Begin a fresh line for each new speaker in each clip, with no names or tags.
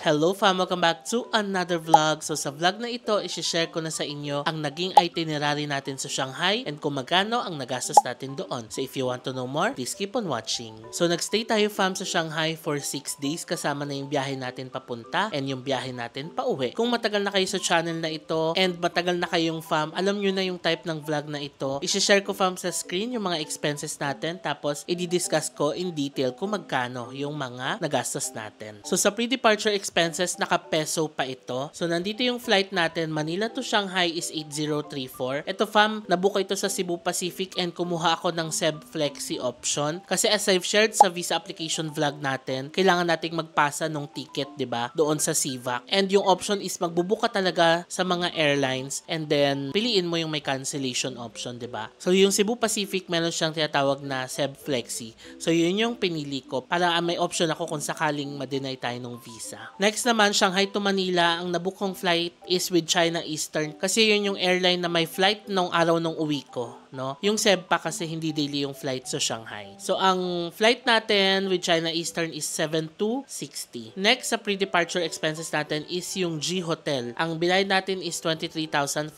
Hello fam! Welcome back to another vlog. So sa vlog na ito, isi-share ko na sa inyo ang naging itinerary natin sa Shanghai and kung magkano ang nagastos natin doon. So if you want to know more, please keep on watching. So nagstay tayo fam sa Shanghai for 6 days kasama na yung biyahe natin papunta and yung biyahe natin pauwi. Kung matagal na kayo sa channel na ito and matagal na kayong fam, alam nyo na yung type ng vlog na ito. Isi-share ko fam sa screen yung mga expenses natin tapos i-discuss ko in detail kung magkano yung mga nagastos natin. So sa pre-departure expenses, naka-peso pa ito. So, nandito yung flight natin. Manila to Shanghai is 8034. Ito fam, nabuka ito sa Cebu Pacific and kumuha ako ng Ceb Flexi option. Kasi as I've shared sa visa application vlog natin, kailangan nating magpasa ng ticket, 'di ba? Doon sa CVAC. And yung option is magbubuka talaga sa mga airlines and then piliin mo yung may cancellation option, 'di ba? So, yung Cebu Pacific, meron siyang tinatawag na Ceb Flexi. So, yun yung pinili ko para may option ako kung sakaling ma-deny tayo ng visa. Next naman, Shanghai to Manila, ang nabukong flight is with China Eastern kasi yun yung airline na may flight nung araw nung uwi ko, no? Yung Ceb pa kasi hindi daily yung flight sa Shanghai. So, ang flight natin with China Eastern is 7,260. Next, sa pre-departure expenses natin is yung G Hotel. Ang binayad natin is 23,500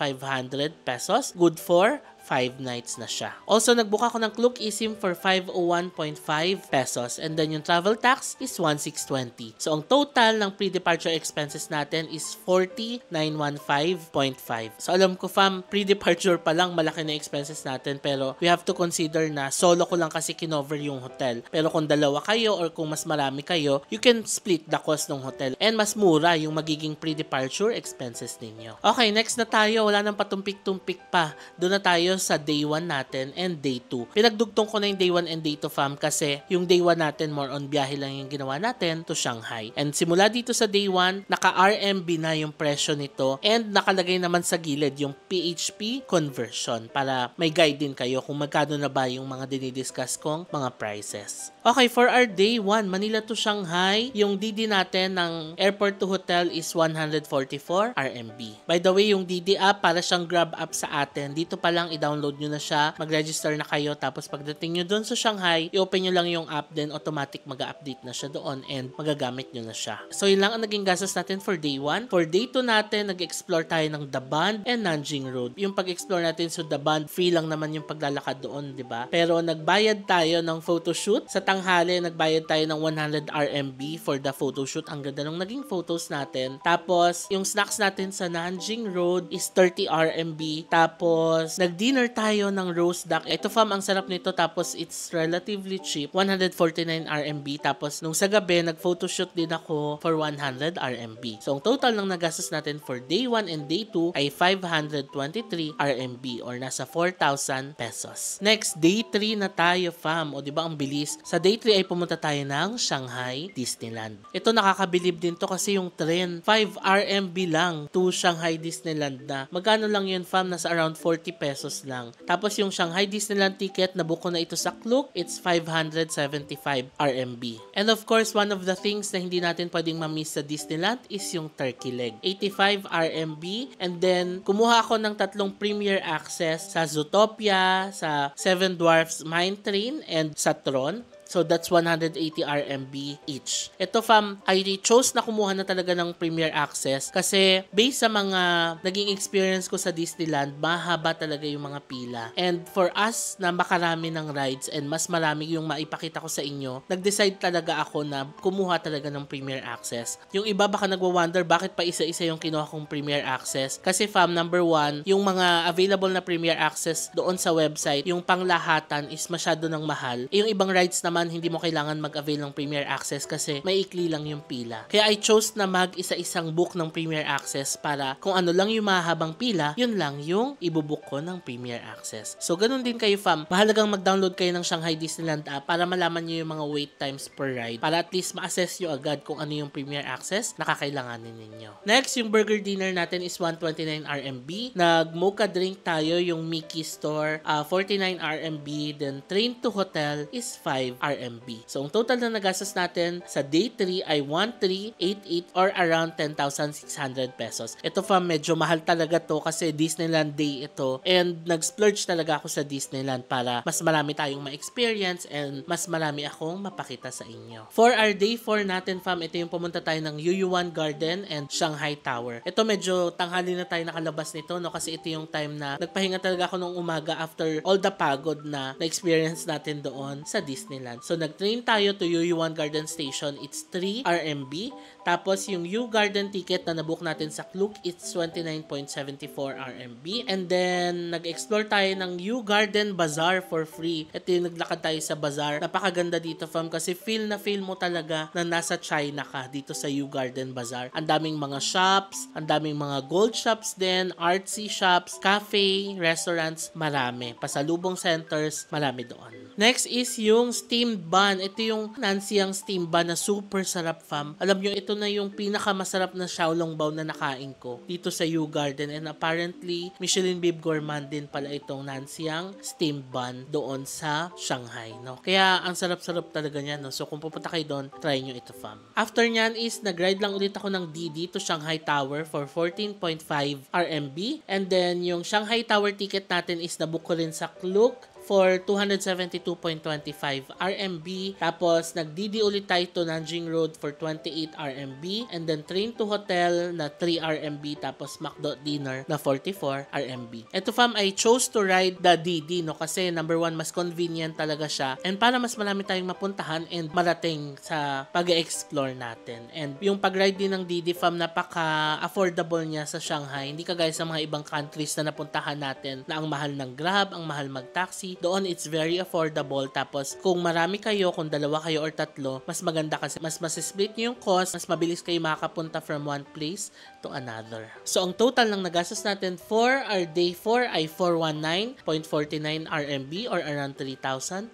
pesos. Good for 5 nights na siya. Also, nagbuka ako ng Klook eSIM for 501.5 pesos and then yung travel tax is 1,620. So, ang total ng pre-departure expenses natin is 40,915.5. So, alam ko fam, pre-departure pa lang malaki na expenses natin pero we have to consider na solo ko lang kasi kinover yung hotel. Pero kung dalawa kayo or kung mas marami kayo, you can split the cost ng hotel and mas mura yung magiging pre-departure expenses ninyo. Okay, next na tayo. Wala nang patumpik-tumpik pa. Doon na tayo sa day 1 natin and day 2. Pinagdugtong ko na yung day 1 and day 2 fam kasi yung day 1 natin more on biyahe lang yung ginawa natin to Shanghai. And simula dito sa day 1, naka-RMB na yung presyo nito and nakalagay naman sa gilid yung PHP conversion para may guide din kayo kung magkano na ba yung mga dinidiscuss kong mga prices. Okay, for our day 1, Manila to Shanghai, yung DD natin ng airport to hotel is 144 RMB. By the way, yung DD app para siyang Grab app sa atin. Dito pa lang i-download nyo na siya, mag-register na kayo, tapos pagdating nyo doon sa Shanghai, i-open nyo lang yung app, then automatic mag-update na siya doon and magagamit nyo na siya. So, yun lang ang naging gastos natin for day 1. For day 2 natin, nag-explore tayo ng Daban and Nanjing Road. Yung pag-explore natin sa Daban, free lang naman yung paglalakad doon, di ba? Pero nagbayad tayo ng photoshoot. Sa tanghali, nagbayad tayo ng 100 RMB for the photoshoot. Ang ganda ng naging photos natin. Tapos, yung snacks natin sa Nanjing Road is 30 RMB. Tapos, nag-dinner tayo ng roast duck. Ito fam, ang sarap nito tapos it's relatively cheap. 149 RMB. Tapos nung sa gabi, nag-photoshoot din ako for 100 RMB. So ang total ng nagastos natin for day 1 and day 2 ay 523 RMB or nasa 4,000 pesos. Next, day 3 na tayo fam. O diba ang bilis? Sa day 3 ay pumunta tayo ng Shanghai Disneyland. Ito nakakabilib din to kasi yung train 5 RMB lang to Shanghai Disneyland na. Magkano lang yun fam? Nasa around 40 pesos lang. Tapos yung Shanghai Disneyland ticket, nabuko na ito sa Klook, it's 575 RMB. And of course, one of the things na hindi natin pwedeng ma-miss sa Disneyland is yung turkey leg. 85 RMB. And then, kumuha ako ng 3 premier access sa Zootopia, sa Seven Dwarfs Mine Train, and sa Tron. So, that's 180 RMB each. Ito fam, I chose na kumuha na talaga ng Premier Access kasi based sa mga naging experience ko sa Disneyland, mahaba talaga yung mga pila. And for us na makarami ng rides and mas marami yung maipakita ko sa inyo, nag-decide talaga ako na kumuha talaga ng Premier Access. Yung iba baka nagwa-wonder bakit pa isa-isa yung kinuha kong Premier Access. Kasi fam, number 1, yung mga available na Premier Access doon sa website, yung panglahatan is masyado ng mahal. Yung ibang rides naman, hindi mo kailangan mag-avail ng Premier Access kasi maikli lang yung pila. Kaya I chose na mag-isa-isang book ng Premier Access para kung ano lang yung mahabang pila, yun lang yung ibubook ko ng Premier Access. So, ganun din kayo fam. Mahalagang mag-download kayo ng Shanghai Disneyland app para malaman nyo yung mga wait times per ride para at least ma-assess nyo agad kung ano yung Premier Access na kakailanganin ninyo. Next, yung burger dinner natin is 129 RMB. Nag-mocha drink tayo yung Mickey Store, 49 RMB. Then, train to hotel is 5 RMB. RMB. So, ang total na nagastos natin sa day 3 ay 1,388 or around 10,600 pesos. Ito fam, medyo mahal talaga to kasi Disneyland Day ito and nag-splurge talaga ako sa Disneyland para mas marami tayong ma-experience and mas marami akong mapakita sa inyo. For our day 4 natin fam, ito yung pumunta tayo ng Yuyuan Garden and Shanghai Tower. Ito medyo tanghali na tayo nakalabas nito no kasi ito yung time na nagpahinga talaga ako nung umaga after all the pagod na na-experience natin doon sa Disneyland. So nag-train tayo to Yuyuan Garden Station. It's 3 RMB. Tapos yung U Garden ticket na nabook natin sa Klook, it's 29.74 RMB. And then nag-explore tayo ng U Garden Bazaar for free. Ito yung naglakad tayo sa bazaar. Napakaganda dito fam kasi feel na feel mo talaga na nasa China ka dito sa U Garden Bazaar. Ang daming mga shops, ang daming mga gold shops din, artsy shops, cafe, restaurants, marami. Pasalubong centers, marami doon. Next is yung steamed bun. Ito yung Nancyang steamed bun na super sarap fam. Alam nyo, ito na yung pinakamasarap na xiaolongbao na nakain ko dito sa U Garden and apparently Michelin Bib Gourmand din pala itong Nancyang steamed bun doon sa Shanghai, no? Kaya ang sarap-sarap talaga niya, no? So kung pupunta kayo doon, try nyo ito fam. After nyan is nag-ride lang ulit ako ng DD to Shanghai Tower for 14.5 RMB and then yung Shanghai Tower ticket natin is nabook ko rin sa Klook for 272.25 RMB. Tapos, nag-DD ulit tayo to Nanjing Road for 28 RMB. And then, train to hotel na 3 RMB. Tapos, McDo dinner na 44 RMB. Ito fam, I chose to ride the DD, no? Kasi, number 1, mas convenient talaga siya. And para mas marami tayong mapuntahan and marating sa pag-explore natin. And yung pag-ride din ng DD fam, napaka-affordable niya sa Shanghai. Hindi kagaya sa mga ibang countries na napuntahan natin na ang mahal ng Grab, ang mahal mag-taxi. Doon, it's very affordable. Tapos, kung marami kayo, kung dalawa kayo or tatlo, mas maganda kasi mas split nyo yung cost, mas mabilis kayo makakapunta from one place to another. So, ang total ng nagastos natin for our day 4 ay 419.49 RMB or around 3,200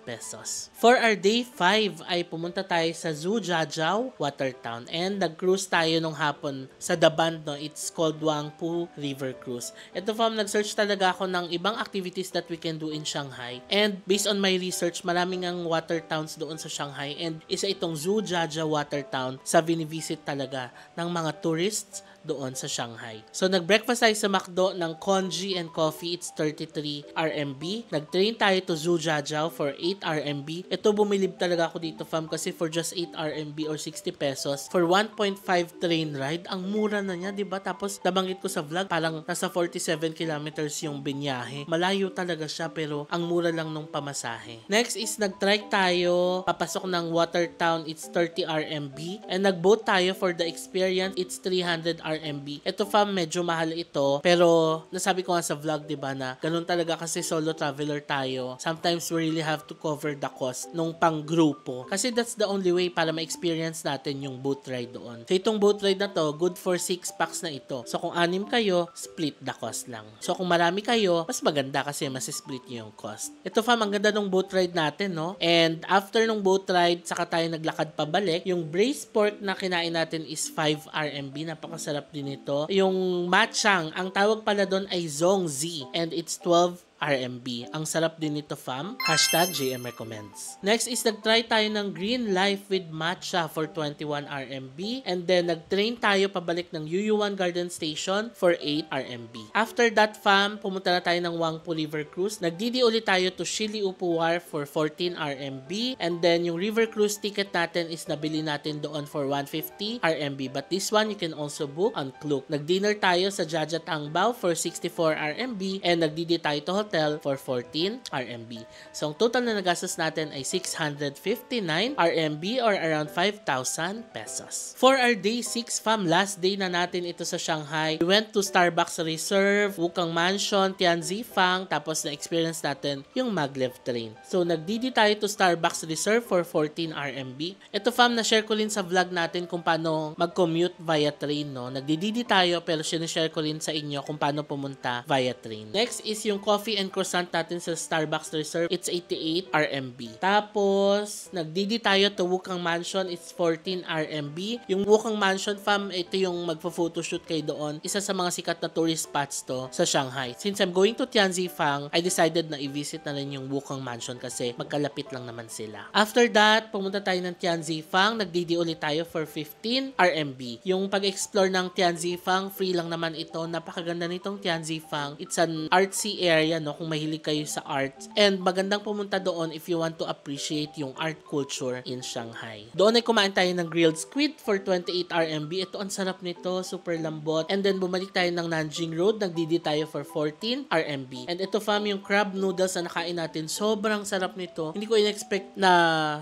pesos. For our day 5 ay pumunta tayo sa Zhujiajiao Watertown and nag-cruise tayo nung hapon sa Daban, no? It's called Wangpu River Cruise. Ito fam, nag-search talaga ako ng ibang activities that we can do in Shanghai. And based on my research, maraming ang water towns doon sa Shanghai and isa itong Zhujiajiao Water Town sa vinivisit talaga ng mga tourists doon sa Shanghai. So, nag-breakfast tayo sa McDo ng congee and coffee. It's 33 RMB. Nag-train tayo to Zhujiajiao for 8 RMB. Ito, bumilib talaga ako dito fam kasi for just 8 RMB or 60 pesos for 1.5 train ride, ang mura na niya, diba? Tapos, nabanggit ko sa vlog, parang nasa 47 kilometers yung binyahe. Malayo talaga siya pero ang mura lang nung pamasahe. Next is nag-trike tayo, papasok ng Watertown, it's 30 RMB. And nag-boat tayo for the experience, it's 300 RMB. Ito fam, medyo mahal ito. Pero, nasabi ko nga sa vlog, diba, na ganun talaga kasi solo traveler tayo. Sometimes we really have to cover the cost nung pang-grupo. Kasi that's the only way para ma-experience natin yung boat ride doon. So, itong boat ride na to, good for 6 packs na ito. So, kung 6 kayo, split the cost lang. So, kung marami kayo, mas maganda kasi mas split nyo yung cost. Ito fam, ang ganda nung boat ride natin, no? And after nung boat ride, saka tayo naglakad pabalik. Yung braised pork na kinain natin is 5 RMB. Napakasarap din ito. Yung matchang, ang tawag pala doon ay Zongzi and it's 12 RMB. Ang sarap din nito fam. #JM recommends. Next is nag-try tayo ng Green Life with Matcha for 21 RMB and then nag-train tayo pabalik ng Yuyuan Garden Station for 8 RMB. After that fam, pumunta na tayo ng Wangpu River Cruise. Nag-DD ulit tayo to Shili Upu Wharf for 14 RMB and then yung River Cruise ticket natin is nabili natin doon for 150 RMB but this one you can also book on Klook. Nag-dinner tayo sa Jiajiatangbao for 64 RMB and nag-DD tayo to hotel for 14 RMB. So, ang total na nagastos natin ay 659 RMB or around 5,000 pesos. For our day 6 fam, last day na natin ito sa Shanghai. We went to Starbucks Reserve, Wukang Mansion, Tianzifang, tapos na-experience natin yung maglev train. So, nag-DD tayo to Starbucks Reserve for 14 RMB. Ito fam, na-share ko rin sa vlog natin kung paano mag-commute via train, no? Nag-DD tayo pero sinishare ko rin sa inyo kung paano pumunta via train. Next is yung coffee and and croissant natin sa Starbucks Reserve, it's 88 RMB. Tapos, nagdidi tayo to Wukang Mansion, it's 14 RMB. Yung Wukang Mansion, fam, ito yung magpo-photoshoot kayo doon. Isa sa mga sikat na tourist spots to sa Shanghai. Since I'm going to Tianzifang, I decided na i-visit na rin yung Wukang Mansion kasi magkalapit lang naman sila. After that, pumunta tayo ng Tianzifang, nagdidi ulit tayo for 15 RMB. Yung pag-explore ng Tianzifang, free lang naman ito. Napakaganda nitong Tianzifang. It's an artsy area, no, kung mahilig kayo sa arts. And magandang pumunta doon if you want to appreciate yung art culture in Shanghai. Doon ay kumain tayo ng grilled squid for 28 RMB. Ito, ang sarap nito, super lambot. And then bumalik tayo ng Nanjing Road, nagdidi tayo for 14 RMB. And ito fam, yung crab noodles na nakain natin, sobrang sarap nito. Hindi ko in-expect na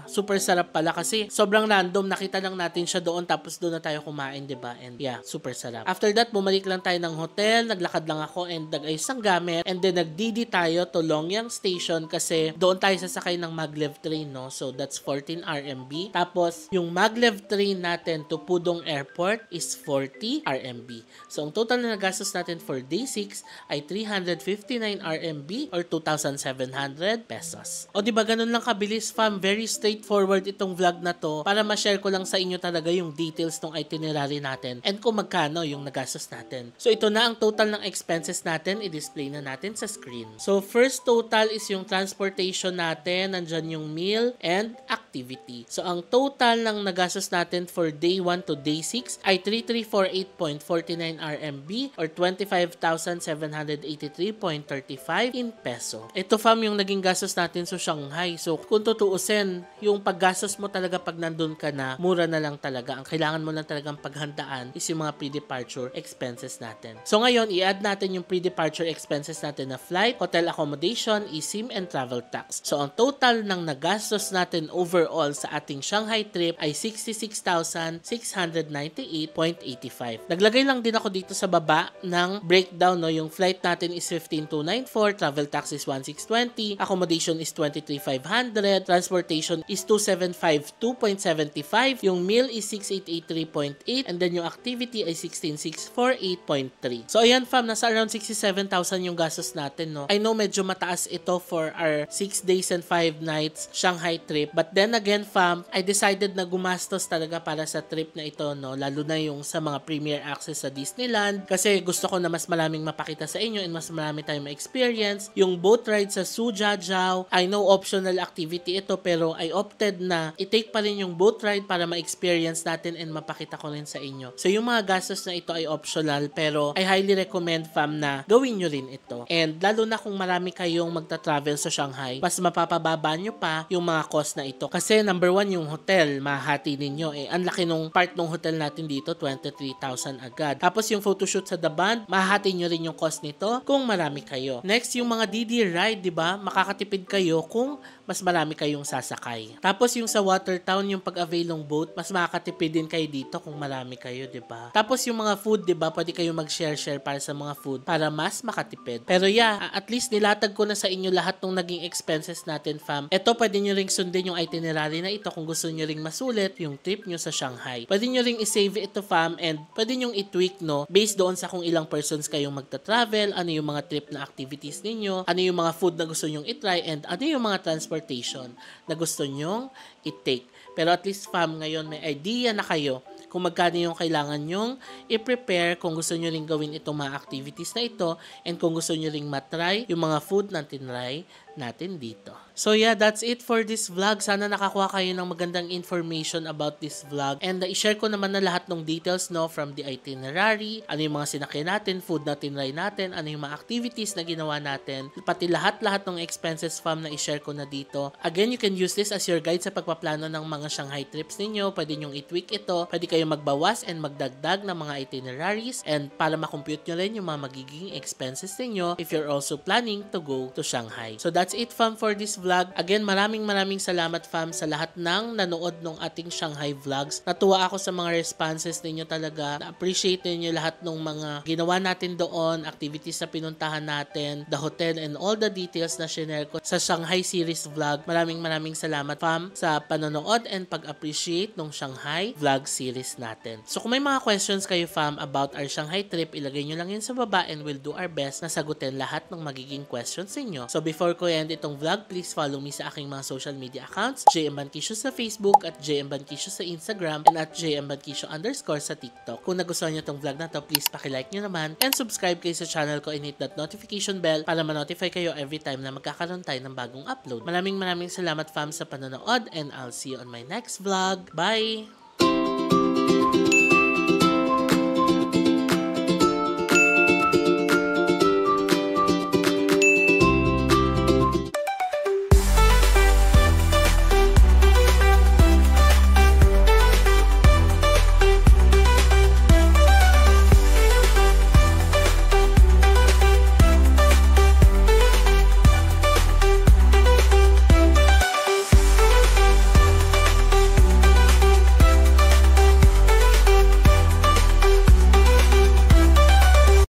super sarap pala kasi sobrang random, nakita lang natin siya doon tapos doon na tayo kumain, diba? And yeah, super sarap. After that, bumalik lang tayo ng hotel, naglakad lang ako and nag-ayos ng gamit. And then nagdidi tayo to Longyang Station kasi doon tayo sasakay ng maglev train, no? So that's 14 RMB. Tapos yung maglev train natin to Pudong Airport is 40 RMB. So ang total na nagastos natin for day 6 ay 359 RMB or 2,700 pesos. O diba ganun lang kabilis fam, very straightforward itong vlog na to para ma-share ko lang sa inyo talaga yung details ng itinerary natin and kung magkano yung nagastos natin. So ito na ang total ng expenses natin, i-display na natin sa screen. So first total is yung transportation natin, nandyan yung meal and activity. So ang total ng nagastos natin for day 1 to day 6 ay 3,348.49 RMB or 25,783.35 in peso. Ito fam yung naging gastos natin sa Shanghai. So kung tutuusin, yung paggastos mo talaga pag nandun ka na, mura na lang talaga. Ang kailangan mo lang talagang paghandaan is yung mga pre-departure expenses natin. So ngayon, i-add natin yung pre-departure expenses natin na flight, hotel accommodation, eSIM, and travel tax. So ang total ng nagastos natin overall sa ating Shanghai trip ay 66,698.85. Naglagay lang din ako dito sa baba ng breakdown, no? Yung flight natin is 15,294, travel tax is 1,620, accommodation is 23,500, transportation is 2,752.75, yung meal is 6,883.8, and then yung activity ay 16,648.3. So ayan fam, nasa around 67,000 yung gastos natin, no? I know medyo mataas ito for our 6 days and 5 nights Shanghai trip, but then again fam, I decided na gumastos talaga para sa trip na ito, no? Lalo na yung sa mga premier access sa Disneyland kasi gusto ko na mas maraming mapakita sa inyo and mas marami tayong ma-experience. Yung boat ride sa Sujiajiao, I know optional activity ito pero I opted na i-take pa rin yung boat ride para ma-experience natin and mapakita ko rin sa inyo. So yung mga gastos na ito ay optional pero I highly recommend fam na gawin nyo rin ito. And lalo na kung marami kayong magta-travel sa Shanghai, mas mapapababa nyo pa yung mga cost na ito. Kasi number 1 yung hotel, mahati ninyo. Ang laki nung part ng hotel natin dito, 23,000 agad. Tapos yung photoshoot sa The Bund, mahati nyo rin yung cost nito kung marami kayo. Next, yung mga DD ride, di ba? Makakatipid kayo kung mas marami kayong sasakay. Tapos yung sa Watertown, yung pag-avail ng boat, mas makakatipid din kayo dito kung marami kayo, di ba? Tapos yung mga food, di ba? Pwede kayo mag-share para sa mga food para mas makatipid. Pero yeah, at least nilatag ko na sa inyo lahat ng naging expenses natin, fam. Ito, pwede nyo ring sundin yung itinerary na ito kung gusto nyo ring masulit yung trip nyo sa Shanghai. Pwede nyo ring isave ito, fam, and pwede nyo i-tweak, no? Based doon sa kung ilang persons kayong magta-travel, ano yung mga trip na activities ninyo, ano yung mga food na gusto nyong i-try, and ano yung mga transportation na gusto nyong i-take. Pero at least, fam, ngayon may idea na kayo kung magkano yung kailangan nyong i-prepare kung gusto nyo ring gawin itong mga activities na ito and kung gusto nyo ring matry yung mga food na tinry natin dito. So yeah, that's it for this vlog. Sana nakakuha kayo ng magandang information about this vlog and i-share ko naman na lahat ng details, no, from the itinerary, ano yung mga sinakyan natin, food na tinry natin, ano yung mga activities na ginawa natin, pati lahat-lahat ng expenses, fam, na i-share ko na dito. Again, you can use this as your guide sa pagpaplano ng mga Shanghai trips ninyo. Pwede nyong i-tweak ito, pwede kayo magbawas and magdagdag ng mga itineraries and para makompute nyo rin yung mga magiging expenses ninyo if you're also planning to go to Shanghai. So that's it fam for this vlog. Again, maraming salamat fam sa lahat ng nanood ng ating Shanghai vlogs. Natuwa ako sa mga responses ninyo talaga. Na-appreciate ninyo lahat ng mga ginawa natin doon, activities na pinuntahan natin, the hotel and all the details na share ko sa Shanghai series vlog. Maraming salamat fam sa panonood and pag-appreciate ng Shanghai vlog series natin. So kung may mga questions kayo fam about our Shanghai trip, ilagay nyo lang yun sa baba and we'll do our best na sagutin lahat ng magiging questions ninyo. So before ko end itong vlog, please follow me sa aking mga social media accounts, JM Banquisio sa Facebook, at JM Banquisio sa Instagram, and at JM Banquisio _ sa TikTok. Kung nagustuhan nyo itong vlog na to, please pakilike nyo naman and subscribe kayo sa channel ko and hit that notification bell para ma-notify kayo every time na magkakaroon tayo ng bagong upload. Maraming salamat fam sa panonood and I'll see you on my next vlog. Bye!